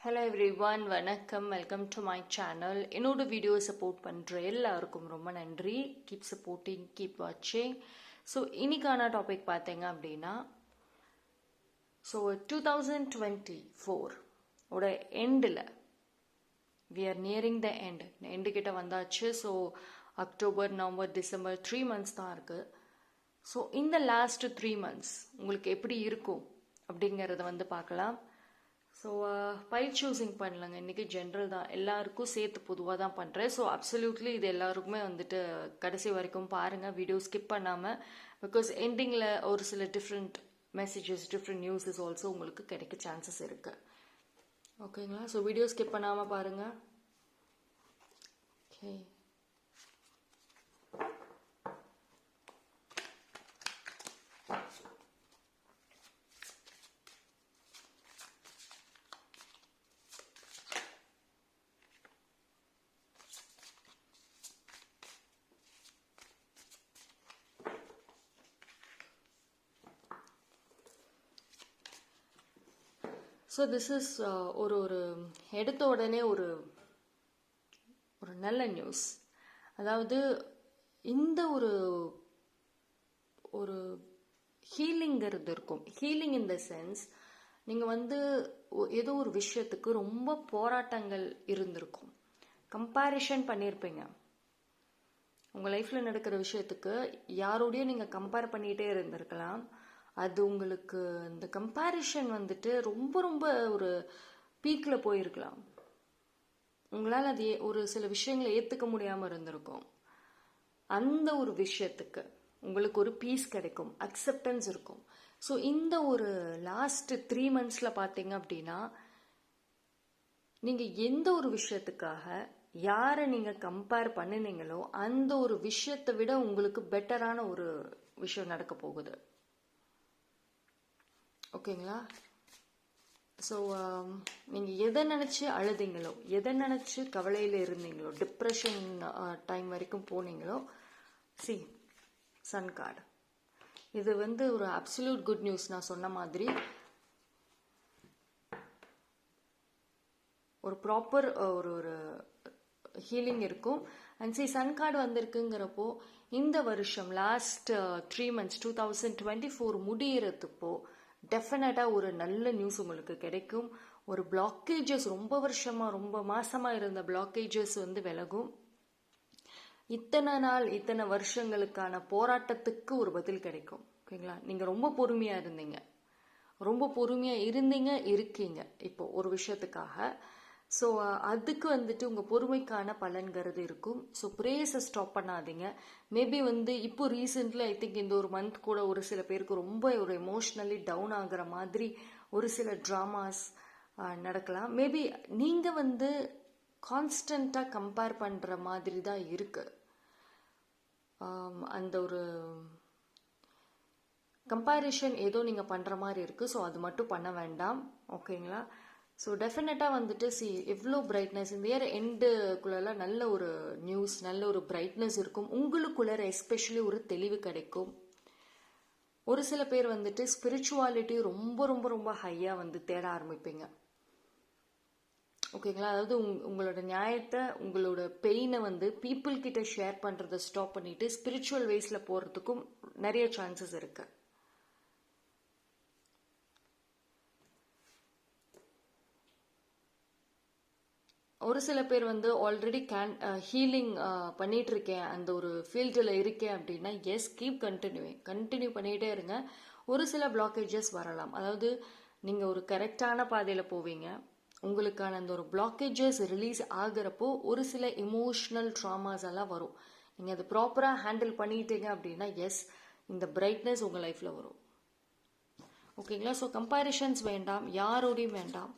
Hello everyone, வணக்கம். Welcome to my channel. என்னோட video support பண்ணுற எல்லாருக்கும் ரொம்ப நன்றி. கீப் சப்போர்ட்டிங், கீப் வாட்சிங். ஸோ இன்னைக்கான டாபிக் பார்த்தீங்க அப்படின்னா, ஸோ 2024 ஓட எண்டில் we are nearing the end கிட்ட வந்தாச்சு. So October, November, December 3 months தான் இருக்குது. ஸோ இந்த லாஸ்ட் 3 months உங்களுக்கு எப்படி இருக்கும் அப்படிங்கிறத பார்க்கலாம். ஸோ பைல் சூஸிங் பண்ணலங்க, இன்றைக்கி ஜென்ரல் தான், எல்லாருக்கும் சேர்த்து பொதுவாக தான் பண்ணுறேன். ஸோ அப்சல்யூட்லி இது எல்லாருக்குமே கடைசி வரைக்கும் பாருங்கள், வீடியோ ஸ்கிப் பண்ணாமல். பிகாஸ் எண்டிங்கில் ஒரு சில different messages, different newses also உங்களுக்கு கிடைக்க சான்சஸ் இருக்குது. ஓகேங்களா? ஸோ வீடியோ ஸ்கிப் பண்ணாமல் பாருங்கள். ஓகே, ஸோ திஸ் இஸ் ஒரு எடுத்த உடனே ஒரு நல்ல நியூஸ். அதாவது இந்த ஒரு ஹீலிங்கிறது இருக்கும். ஹீலிங் இன் த சென்ஸ், நீங்கள் ஏதோ ஒரு விஷயத்துக்கு ரொம்ப போராட்டங்கள் இருந்திருக்கும், கம்பேரிஷன் பண்ணியிருப்பீங்க. உங்கள் லைஃப்பில் நடக்கிற விஷயத்துக்கு யாரோடையும் நீங்கள் கம்பேர் பண்ணிகிட்டே இருந்திருக்கலாம். அது உங்களுக்கு இந்த கம்பேரிஷன் ரொம்ப ஒரு பீக்கில் போயிருக்கலாம். உங்களால் அது ஒரு சில விஷயங்களை ஏற்றுக்க முடியாமல் இருந்திருக்கும். அந்த ஒரு விஷயத்துக்கு உங்களுக்கு ஒரு பீஸ் கிடைக்கும், அக்செப்டன்ஸ் இருக்கும். ஸோ இந்த ஒரு லாஸ்ட் 3 months பார்த்தீங்க அப்படின்னா, நீங்கள் எந்த ஒரு விஷயத்துக்காக யாரை நீங்கள் கம்பேர் பண்ணினீங்களோ அந்த ஒரு விஷயத்தை விட உங்களுக்கு பெட்டரான ஒரு விஷயம் நடக்க போகுது. ஓகேங்களா? ஸோ நீங்கள் எதை நினச்சி அழுதிங்களோ, எதை நினச்சி கவலையில் இருந்தீங்களோ, டிப்ரெஷன் டைம் வரைக்கும் போனீங்களோ, சன் கார்டு இது ஒரு அப்சல்யூட் குட் நியூஸ். நான் சொன்ன மாதிரி ஒரு ப்ராப்பர் ஒரு ஹீலிங் இருக்கும். அண்ட் சன் கார்டு வந்திருக்குங்கிறப்போ இந்த வருஷம் லாஸ்ட் 3 months 2024 முடியறதுப்போ டெஃபினட்டாக ஒரு நல்ல நியூஸ் உங்களுக்கு கிடைக்கும். ஒரு பிளாக்கேஜஸ், ரொம்ப வருஷமாக ரொம்ப மாசமாக இருந்த பிளாக்கேஜஸ் விலகும். இத்தனை நாள், இத்தனை வருஷங்களுக்கான போராட்டத்துக்கு ஒரு பதில் கிடைக்கும். ஓகேங்களா? நீங்கள் ரொம்ப பொறுமையாக இருந்தீங்க, இருக்கீங்க இப்போ ஒரு விஷயத்துக்காக. ஸோ அதுக்கு உங்கள் பொறுமைக்கான பலன்கிறது இருக்கும். ஸோ ப்ரேஸை ஸ்டாப் பண்ணாதீங்க. மேபி இப்போ ரீசெண்ட்லி ஐ திங்க் இந்த ஒரு மந்த் கூட ஒரு சில பேருக்கு ரொம்ப ஒரு எமோஷ்னலி டவுன் ஆகிற மாதிரி ஒரு சில ட்ராமாஸ் நடக்கலாம். மேபி நீங்கள் கான்ஸ்டண்ட்டாக கம்பேர் பண்ணுற மாதிரி தான் இருக்குது. அந்த ஒரு கம்பேரிஷன் ஏதோ நீங்கள் பண்ணுற மாதிரி இருக்குது. ஸோ அது மட்டும் பண்ண வேண்டாம். ஓகேங்களா? ஸோ டெஃபினட்டாக எவ்வளோ பிரைட்னஸ் இந்த இயர் எண்டுக்குள்ளெல்லாம் நல்ல ஒரு நியூஸ், நல்ல ஒரு பிரைட்னஸ் இருக்கும். உங்களுக்குள்ள எஸ்பெஷலி ஒரு தெளிவு கிடைக்கும். ஒரு சில பேர் ஸ்பிரிச்சுவாலிட்டி ரொம்ப ரொம்ப ரொம்ப ஹையாக தேட ஆரம்பிப்பீங்க. ஓகேங்களா? அதாவது உங்களோட நியாயத்தை, உங்களோட பெயினை பீப்புள் கிட்ட ஷேர் பண்ணுறதை ஸ்டாப் பண்ணிட்டு ஸ்பிரிச்சுவல் வேஸில் போகிறதுக்கும் நிறைய சான்சஸ் இருக்கு. ஒரு சில பேர் ஆல்ரெடி ஹீலிங் பண்ணிட்டு இருக்கேன், அந்த ஒரு ஃபீல்டில் இருக்கேன் அப்படின்னா, எஸ், கீப் கண்டினியூ பண்ணிகிட்டே இருங்க. ஒரு சில பிளாக்கேஜஸ் வரலாம். அதாவது நீங்கள் ஒரு கரெக்டான பாதையில் போவீங்க, உங்களுக்கான அந்த ஒரு பிளாக்கேஜஸ் ரிலீஸ் ஆகிறப்போ ஒரு சில எமோஷ்னல் ட்ராமாஸ் எல்லாம் வரும். நீங்கள் அதை ப்ராப்பராக ஹேண்டில் பண்ணிட்டீங்க அப்படின்னா, எஸ், இந்த பிரைட்னஸ் உங்கள் லைஃப்பில் வரும். ஓகேங்களா? ஸோ கம்பேரிஷன்ஸ் வேண்டாம், யாரோடையும் வேண்டாம்.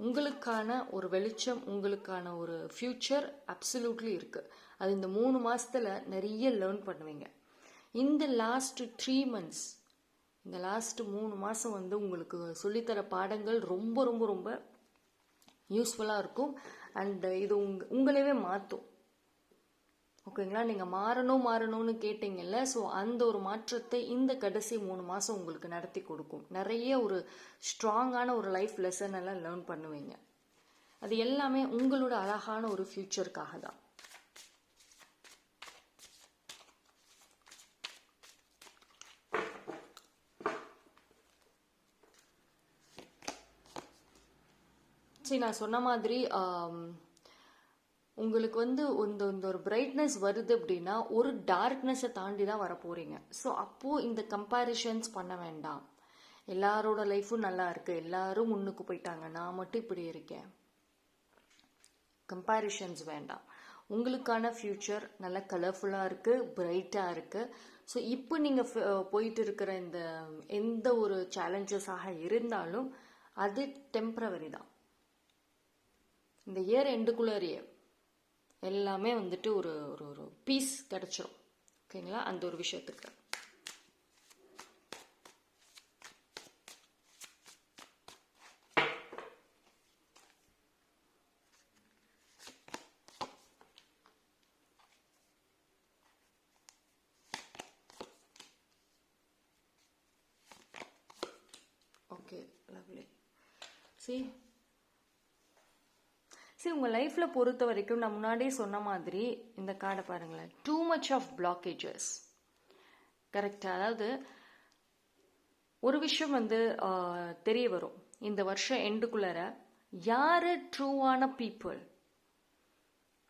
உங்களுக்கான ஒரு வெளிச்சம், உங்களுக்கான ஒரு ஃபியூச்சர் அப்சல்யூட்லி இருக்குது. அது இந்த 3 மாதத்தில் நிறைய லேர்ன் பண்ணுவீங்க. இந்த லாஸ்ட் 3 months, இந்த லாஸ்ட் 3 மாதம் உங்களுக்கு சொல்லித்தர பாடங்கள் ரொம்ப ரொம்ப ரொம்ப யூஸ்ஃபுல்லாக இருக்கும். அண்ட் இது உங்களையே மாற்றும். ஓகேங்களா? நீங்கள் மாறணும்னு கேட்டீங்கல்ல, ஸோ அந்த ஒரு மாற்றத்தை இந்த கடைசி 3 மாதம் உங்களுக்கு நடத்தி கொடுக்கும். நிறைய ஒரு ஸ்ட்ராங்கான ஒரு லைஃப் லெசன் எல்லாம் லேர்ன் பண்ணுவீங்க. அது எல்லாமே உங்களோட அழகான ஒரு ஃபியூச்சருக்காக தான். சரி, நான் சொன்ன மாதிரி உங்களுக்கு வந்து இந்த ஒரு பிரைட்னஸ் வருது அப்படின்னா ஒரு டார்க்னஸை தாண்டி தான் வர போறீங்க. ஸோ அப்போது இந்த கம்பேரிஷன்ஸ் பண்ண வேண்டாம். எல்லாரோட லைஃப்பும் நல்லா இருக்கு, எல்லாரும் முன்னுக்கு போயிட்டாங்க, நான் மட்டும் இப்படி இருக்கேன். கம்பேரிஷன்ஸ் வேண்டாம். உங்களுக்கான ஃப்யூச்சர் நல்ல கலர்ஃபுல்லாக இருக்குது, பிரைட்டாக இருக்குது. ஸோ இப்போ நீங்கள் போயிட்டு இருக்கிற இந்த எந்த ஒரு சேலஞ்சஸாக இருந்தாலும் அது டெம்ப்ரவரி தான். இந்த இயர் எண்டுக்குள்ளேயே எல்லாமே வந்துட்டு ஒரு ஒரு பீஸ் கிடைச்சிரும். ஓகேங்களா? அந்த ஒரு விஷயத்துக்கு ஓகே, லவ்லி. சரி, உங்கள் லைஃப்பில் பொறுத்த வரைக்கும் நான் முன்னாடியே சொன்ன மாதிரி இந்த கார்டை பாருங்களேன். Too much of blockages. கரெக்டாக, அதாவது ஒரு விஷயம் வந்து தெரிய வரும் இந்த வருஷம் எண்டுக்குள்ளார. யார் ட்ரூவான பீப்புள்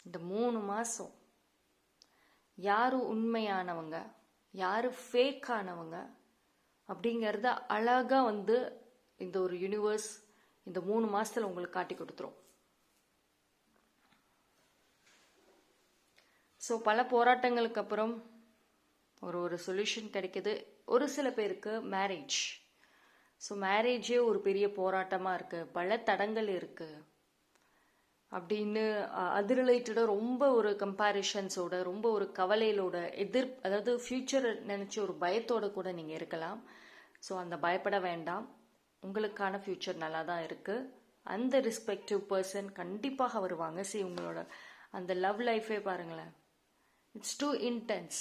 இந்த 3 மாதம், யார் உண்மையானவங்க, யார் ஃபேக்கானவங்க அப்படிங்கிறத அழகாக வந்து இந்த ஒரு யூனிவர்ஸ் இந்த 3 மாதத்தில் உங்களுக்கு காட்டி கொடுத்துரும். ஸோ பல போராட்டங்களுக்கு அப்புறம் ஒரு சொல்யூஷன் கிடைக்குது. ஒரு சில பேருக்கு மேரேஜ். ஸோ மேரேஜே ஒரு பெரிய போராட்டமாக இருக்குது, பல தடங்கள் இருக்குது அப்படின்னு அது ரிலேட்டடாக ரொம்ப ஒரு கம்பேரிஷன்ஸோட, ரொம்ப ஒரு கவலையிலோட, அதாவது ஃப்யூச்சரை நினச்சி ஒரு பயத்தோட கூட நீங்கள் இருக்கலாம். ஸோ அந்த பயப்பட வேண்டாம். உங்களுக்கான ஃப்யூச்சர் நல்லா தான் இருக்குது. அந்த ரெஸ்பெக்டிவ் பர்சன் கண்டிப்பாக வருவாங்க. சரி, உங்களோட அந்த லவ் லைஃபே பாருங்களேன், இட்ஸ் டூ இன்டென்ஸ்.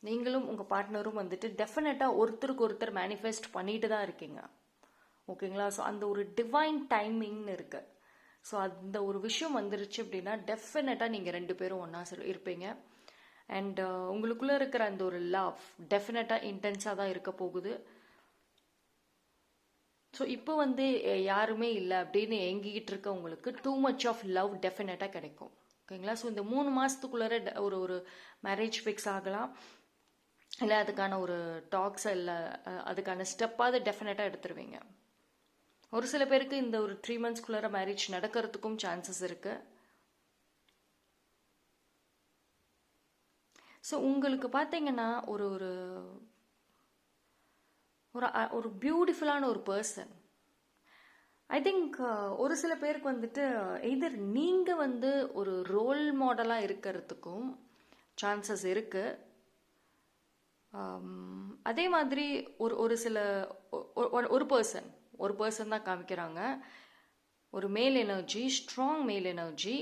நீங்களும் உங்கள் பார்ட்னரும் வந்துட்டு டெஃபினட்டாக ஒருத்தருக்கு ஒருத்தர் மேனிஃபெஸ்ட் பண்ணிட்டு தான் இருக்கீங்க. ஓகேங்களா? ஸோ அந்த ஒரு டிவைன் டைமிங்னு இருக்கு. ஸோ அந்த ஒரு விஷயம் வந்துருச்சு அப்படின்னா டெஃபினட்டாக நீங்கள் 2 பேரும் ஒன்றா இருப்பீங்க. அண்ட் உங்களுக்குள்ளே இருக்கிற அந்த ஒரு லவ் டெஃபினட்டாக இன்டென்ஸாக தான் இருக்க போகுது. ஸோ இப்போ வந்து யாருமே இல்லை அப்படின்னு ஏங்கிக்கிட்டு இருக்க உங்களுக்கு டூ மச் ஆஃப் லவ் டெஃபினட்டாக கிடைக்கும். ஓகேங்களா? ஸோ இந்த 3 மாதத்துக்குள்ளார ஒரு மேரேஜ் ஃபிக்ஸ் ஆகலாம், இல்லை அதுக்கான ஒரு டாக்ஸ், இல்லை அதுக்கான ஸ்டெப்பாவது டெஃபினட்டாக எடுத்துருவீங்க. ஒரு சில பேருக்கு இந்த ஒரு 3 மந்த்ஸ்க்குள்ளார மேரேஜ் நடக்கிறதுக்கும் சான்சஸ் இருக்கு. ஸோ உங்களுக்கு பார்த்தீங்கன்னா ஒரு ஒரு ஒரு பியூட்டிஃபுல்லான ஒரு பர்சன். ஐ திங்க் ஒரு சில பேருக்கு வந்துட்டு எதர் நீங்கள் வந்து ஒரு ரோல் மாடலாக இருக்கிறதுக்கும் சான்சஸ் இருக்குது. அதே மாதிரி ஒரு சில ஒரு பர்சன் தான் காமிக்கிறாங்க. ஒரு மேல் எனர்ஜி, ஸ்ட்ராங் மேல் எனர்ஜி.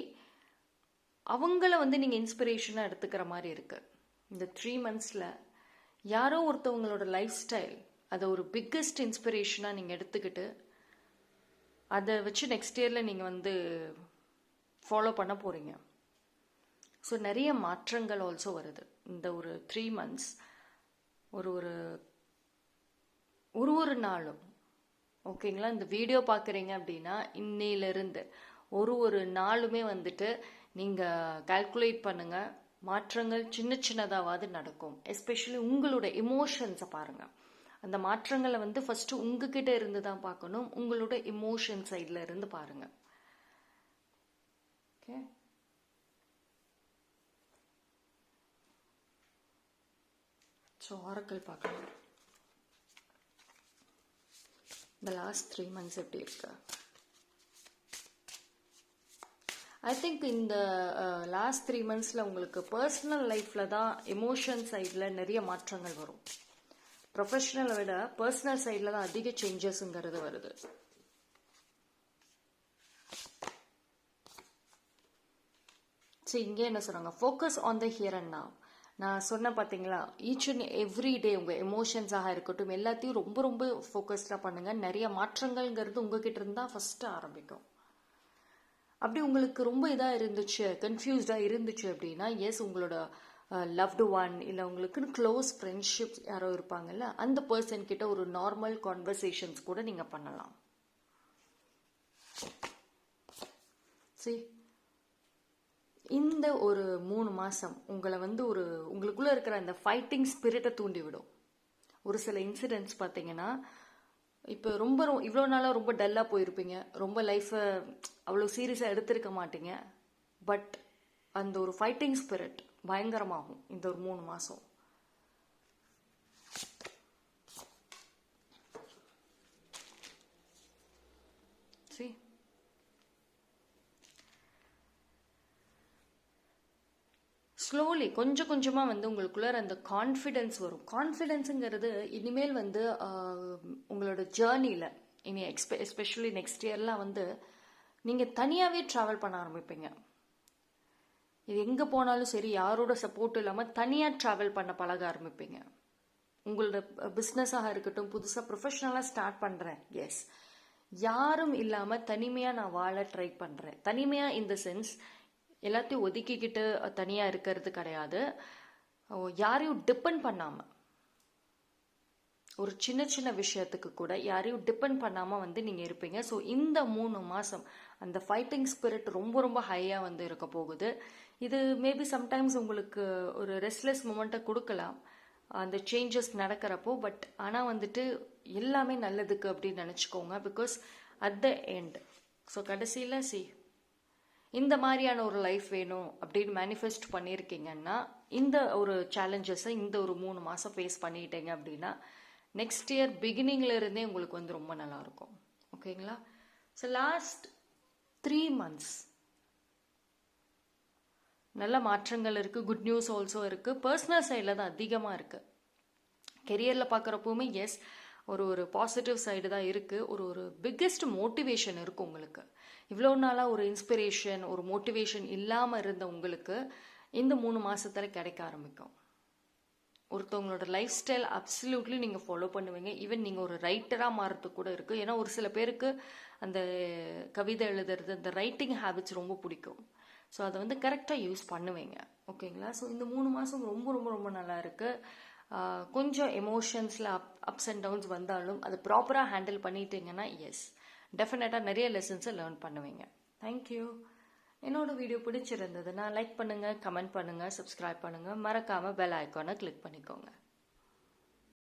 அவங்கள வந்து நீங்கள் இன்ஸ்பிரேஷனாக எடுத்துக்கிற மாதிரி இருக்குது. இந்த 3 மந்த்ஸில் யாரோ ஒருத்தவங்களோட லைஃப் ஸ்டைல் அதை ஒரு பிக்கஸ்ட் இன்ஸ்பிரேஷனாக நீங்கள் எடுத்துக்கிட்டு அதை வச்சு நெக்ஸ்ட் இயரில் நீங்கள் வந்து ஃபாலோ பண்ண போகிறீங்க. ஸோ நிறைய மாற்றங்கள் ஆல்சோ வருது இந்த ஒரு 3 மந்த்ஸ். ஒரு நாளும் ஓகேங்களா? இந்த வீடியோ பார்க்குறீங்க அப்படின்னா இன்னையிலிருந்து ஒரு நாளுமே வந்துட்டு நீங்கள் கால்குலேட் பண்ணுங்கள். மாற்றங்கள் சின்னதாவது நடக்கும். எஸ்பெஷலி உங்களோட எமோஷன்ஸை பாருங்கள். அந்த மாற்றங்களை வந்து ஃபர்ஸ்ட் உங்ககிட்ட இருந்து தான் பார்க்கணும். உங்களோட எமோஷன் சைடில் இருந்து பாருங்க. ஓகே, ஸோ ஆரக்கிள் பார்க்கலாம். இந்த லாஸ்ட் 3 மந்த்ஸ் எப்படி இருக்கு? ஐ திங்க் இந்த லாஸ்ட் 3 மந்த்ஸில் உங்களுக்கு பர்சனல் லைஃப்பில் தான் எமோஷன் சைடில் நிறைய மாற்றங்கள் வரும். ப்ரொஃபஷனலை விட பர்சனல் சைடில் தான் அதிக சேஞ்சஸ்ங்கிறது வருது. சரி, இங்கே என்ன சொல்கிறாங்க? Focus on the here and now. நான் சொன்னேன் பார்த்தீங்களா, ஈச் அண்ட் எவ்ரி டே உங்கள் எமோஷன்ஸாக இருக்கட்டும் எல்லாத்தையும் ரொம்ப ரொம்ப ஃபோக்கஸ்டாக பண்ணுங்கள். நிறைய மாற்றங்கள்ங்கிறது உங்ககிட்ட இருந்தால் ஃபஸ்ட்டு ஆரம்பிக்கும். அப்படி உங்களுக்கு ரொம்ப இதாக இருந்துச்சு, கன்ஃபியூஸ்டாக இருந்துச்சு அப்படின்னா எஸ், உங்களோட லவ்டு ஒன் இல்லை உங்களுக்குன்னு க்ளோஸ் ஃப்ரெண்ட்ஷிப்ஸ் யாரோ இருப்பாங்கல்ல, அந்த பர்சன் கிட்ட ஒரு நார்மல் கான்வர்சேஷன்ஸ் கூட நீங்கள் பண்ணலாம். சரி, இந்த ஒரு 3 மாதம் உங்களை உங்களுக்குள்ளே இருக்கிற அந்த ஃபைட்டிங் ஸ்பிரிட்டை தூண்டி விடும். ஒரு சில இன்சிடென்ட்ஸ் பார்த்தீங்கன்னா, இப்போ இவ்வளோ நாளாக ரொம்ப டல்லாக போயிருப்பீங்க, ரொம்ப லைஃப்பை அவ்வளோ சீரியஸாக எடுத்திருக்க மாட்டீங்க. பட் அந்த ஒரு ஃபைட்டிங் ஸ்பிரிட் பயங்கரமாகும் இந்த ஒரு 3 மாதம். சரி, ஸ்லோலி கொஞ்சம் கொஞ்சமாக உங்களுக்குள்ள அந்த கான்ஃபிடென்ஸ் வரும். கான்ஃபிடென்ஸுங்கிறது இனிமேல் உங்களோட ஜேர்னியில் இனி எஸ்பெஷலி நெக்ஸ்ட் இயர்லாம் நீங்கள் தனியாகவே ட்ராவல் பண்ண ஆரம்பிப்பீங்க. இது எங்கே போனாலும் சரி, யாரோட சப்போர்ட் இல்லாமல் தனியாக ட்ராவல் பண்ண பழக ஆரம்பிப்பீங்க. உங்களோட பிஸ்னஸாக இருக்கட்டும், புதுசாக ப்ரொஃபஷ்னலாக ஸ்டார்ட் பண்ணுறேன், எஸ், யாரும் இல்லாமல் தனிமையாக நான் வாழ ட்ரை பண்ணுறேன். தனிமையாக இந்த சென்ஸ் எல்லாத்தையும் ஒதுக்கிக்கிட்டு தனியாக இருக்கிறது கிடையாது, யாரையும் டிபெண்ட் பண்ணாமல், ஒரு சின்ன சின்ன விஷயத்துக்கு கூட யாரையும் டிபெண்ட் பண்ணாமல் நீங்கள் இருப்பீங்க. ஸோ இந்த 3 மாதம் அந்த ஃபைட்டிங் ஸ்பிரிட் ரொம்ப ரொம்ப ஹையாக இருக்க போகுது. இது மேபி சம்டைம்ஸ் உங்களுக்கு ஒரு ரெஸ்ட்லெஸ் மூமெண்ட்டை கொடுக்கலாம் அந்த சேஞ்சஸ் நடக்கிறப்போ. பட் ஆனால் எல்லாமே நல்லதுக்கு அப்படின்னு நினச்சிக்கோங்க. Because at the end, so கடைசியில் இந்த மாதிரியான ஒரு லைஃப் வேணும் அப்படின்னு மேனிஃபெஸ்ட் பண்ணியிருக்கீங்கன்னா, இந்த ஒரு சேலஞ்சஸை இந்த ஒரு 3 மாதம் ஃபேஸ் பண்ணிட்டீங்க அப்படின்னா நெக்ஸ்ட் இயர் பிகினிங்ல இருந்தே உங்களுக்கு ரொம்ப நல்லாயிருக்கும். ஓகேங்களா? ஸோ லாஸ்ட் 3 months நல்ல மாற்றங்கள் இருக்குது. குட் நியூஸ் ஆல்சோ இருக்குது. பர்சனல் சைடில் தான் அதிகமாக இருக்குது. கெரியரில் பார்க்குறப்போவுமே எஸ், ஒரு பாசிட்டிவ் சைடு தான் இருக்குது. ஒரு பிக்கெஸ்ட் மோட்டிவேஷன் இருக்குது உங்களுக்கு. இவ்வளோ நாளாக ஒரு இன்ஸ்பிரேஷன், ஒரு மோட்டிவேஷன் இல்லாமல் இருந்த உங்களுக்கு இந்த 3 மாதத்தில் கிடைக்க ஆரம்பிக்கும். ஒருத்தவங்களோட லைஃப் ஸ்டைல் அப்சல்யூட்லி நீங்கள் ஃபாலோ பண்ணுவீங்க. ஈவன் நீங்கள் ஒரு ரைட்டராக மாறதுக்கு கூட இருக்குது. ஏன்னா ஒரு சில பேருக்கு அந்த கவிதை எழுதுறது, அந்த ரைட்டிங் ஹேபிட்ஸ் ரொம்ப பிடிக்கும். ஸோ அதை கரெக்டாக யூஸ் பண்ணுவீங்க. ஓகேங்களா? ஸோ இந்த 3 மாதம் ரொம்ப ரொம்ப ரொம்ப நல்லா இருக்குது. கொஞ்சம் எமோஷன்ஸில் அப்ஸ் அண்ட் டவுன்ஸ் வந்தாலும் அதை ப்ராப்பராக ஹேண்டில் பண்ணிட்டீங்கன்னா எஸ், டெஃபினட்டாக நிறைய லெசன்ஸை லேர்ன் பண்ணுவீங்க. தேங்க்யூ. என்னோட வீடியோ பிடிச்சிருந்ததுன்னா லைக் பண்ணுங்கள், கமெண்ட் பண்ணுங்கள், சப்ஸ்கிரைப் பண்ணுங்கள், மறக்காமல் பெல் ஐக்கானை கிளிக் பண்ணிக்கோங்க.